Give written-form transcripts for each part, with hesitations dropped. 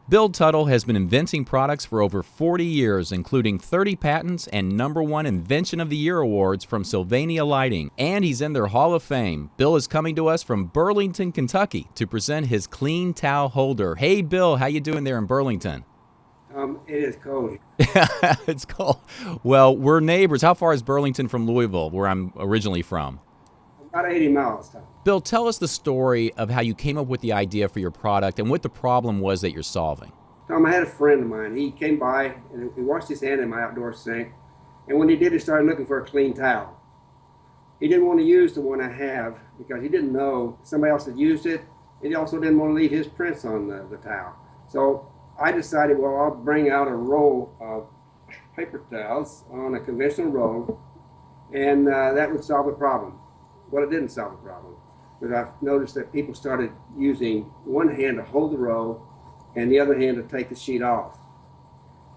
Bill Tuttle has been inventing products for over 40 years, including 30 patents and #1 Invention of the Year awards from Sylvania Lighting, and he's in their Hall of Fame. Bill is coming to us from Burlington, Kentucky to present his clean towel holder. Hey, Bill, how you doing there in Burlington? It is cold. It's cold. Well, we're neighbors. How far is Burlington from Louisville, where I'm originally from? About 80 miles, Tom. Bill, tell us the story of how you came up with the idea for your product and what the problem was that you're solving. Tom, I had a friend of mine. He came by and he washed his hand in my outdoor sink. And when he did, he started looking for a clean towel. He didn't want to use the one I have because he didn't know somebody else had used it. And he also didn't want to leave his prints on the towel. So I decided, well, I'll bring out a roll of paper towels on a conventional roll, and that would solve the problem. Well, it didn't solve the problem, but I've noticed that people started using one hand to hold the roll and the other hand to take the sheet off.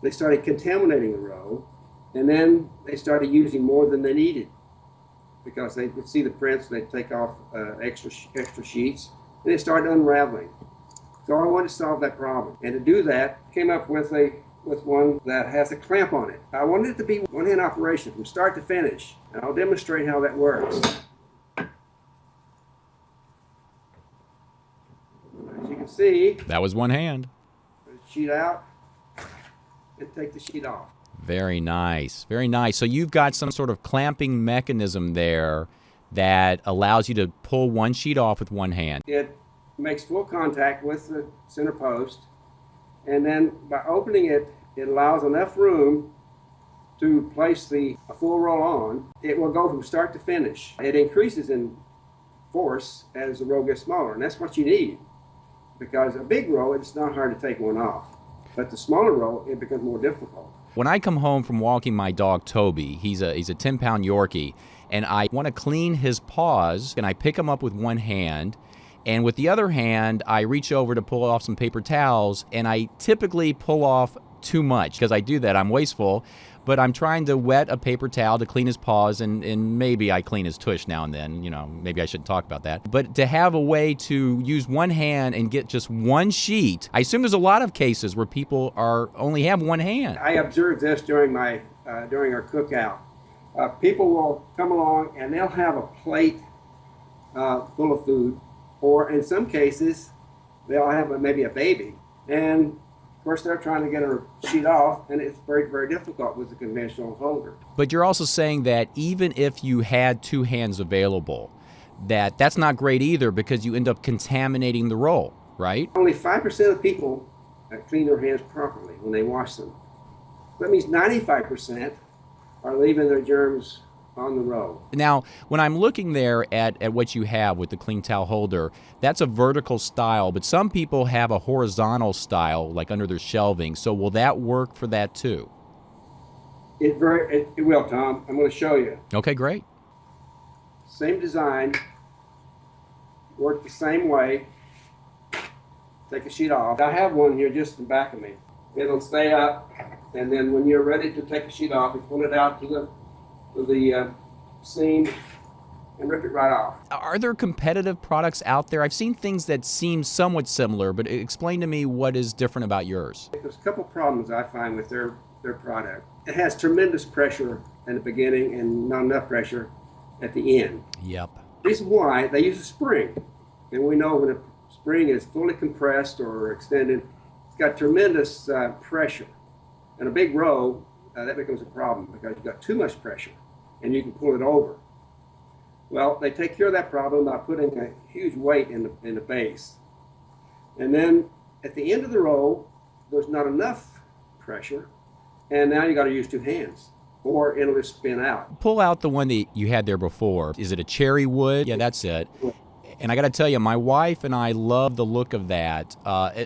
They started contaminating the roll, and then they started using more than they needed because they would see the prints, they'd take off extra sheets, and they started unraveling. So I wanted to solve that problem, and to do that, came up with one that has a clamp on it. I wanted it to be one-hand operation from start to finish, and I'll demonstrate how that works. As you can see, that was one hand. Put the sheet out and take the sheet off. Very nice. Very nice. So you've got some sort of clamping mechanism there that allows you to pull one sheet off with one hand. It makes full contact with the center post, and then by opening it, it allows enough room to place a full roll on. It will go from start to finish. It increases in force as the roll gets smaller, and that's what you need. Because a big roll, it's not hard to take one off. But the smaller roll, it becomes more difficult. When I come home from walking my dog Toby, he's a 10-pound Yorkie, and I want to clean his paws, and I pick him up with one hand, and with the other hand, I reach over to pull off some paper towels, and I typically pull off too much. Because I do that, I'm wasteful, but I'm trying to wet a paper towel to clean his paws, and maybe I clean his tush now and then. You know, maybe I shouldn't talk about that. But to have a way to use one hand and get just one sheet, I assume there's a lot of cases where people only have one hand. I observed this during during our cookout. People will come along and they'll have a plate full of food, or in some cases, they'll have maybe a baby. And of course, they're trying to get a sheet off, and it's very, very difficult with the conventional holder. But you're also saying that even if you had two hands available, that's not great either because you end up contaminating the roll, right? Only 5% of people clean their hands properly when they wash them. That means 95% are leaving their germs on the roll. Now, when I'm looking there at what you have with the clean towel holder, that's a vertical style, but some people have a horizontal style, like under their shelving. So will that work for that too? It will, Tom. I'm going to show you. Okay, great. Same design, work the same way. Take a sheet off. I have one here just in the back of me. It'll stay up, and then when you're ready to take the sheet off, you pull it out to the seam and rip it right off. Are there competitive products out there? I've seen things that seem somewhat similar, but explain to me what is different about yours. There's a couple problems I find with their product. It has tremendous pressure in the beginning and not enough pressure at the end. Yep. The reason why, they use a spring. And we know when a spring is fully compressed or extended, it's got tremendous pressure. And a big row, that becomes a problem because you've got too much pressure and you can pull it over. Well, they take care of that problem by putting a huge weight in the base. And then at the end of the row, there's not enough pressure, and now you got to use two hands or it'll just spin out. Pull out the one that you had there before. Is it a cherry wood? Yeah, that's it. And I got to tell you, my wife and I love the look of that.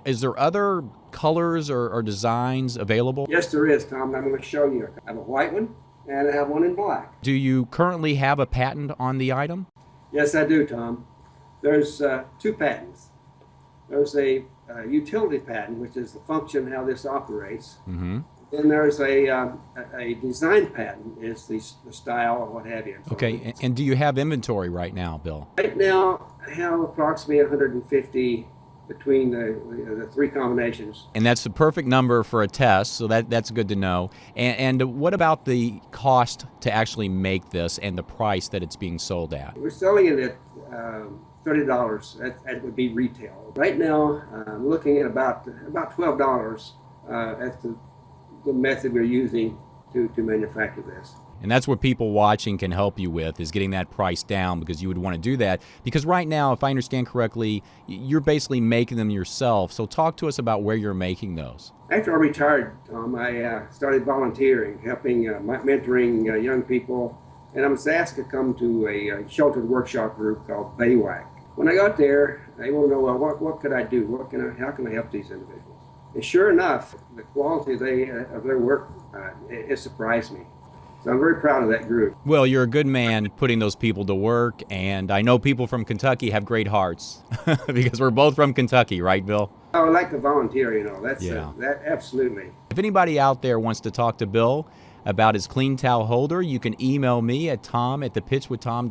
Is there other colors or designs available? Yes, there is, Tom. I'm going to show you. I have a white one, and I have one in black. Do you currently have a patent on the item? Yes, I do, Tom. There's two patents. There's a utility patent, which is the function, how this operates. Mm-hmm. Then there's a design patent, is the style or what have you. Okay, and do you have inventory right now, Bill? Right now, I have approximately 150 between the three combinations. And that's the perfect number for a test, so that's good to know. And what about the cost to actually make this and the price that it's being sold at? We're selling it at $30. That would be retail. Right now, I'm looking at about $12. That's the method we're using to manufacture this. And that's what people watching can help you with, is getting that price down, because you would want to do that. Because right now, if I understand correctly, you're basically making them yourself. So talk to us about where you're making those. After I retired, Tom, I started volunteering, helping, mentoring young people. And I was asked to come to a sheltered workshop group called BAYWAC. When I got there, they want to know, well, what could I do? How can I help these individuals? And sure enough, the quality of their work, it surprised me. So I'm very proud of that group. Well, you're a good man putting those people to work, and I know people from Kentucky have great hearts because we're both from Kentucky, right, Bill? I would like to volunteer, That's Yeah. That absolutely. If anybody out there wants to talk to Bill about his clean towel holder, you can email me at tom@thepitchwithtom.com.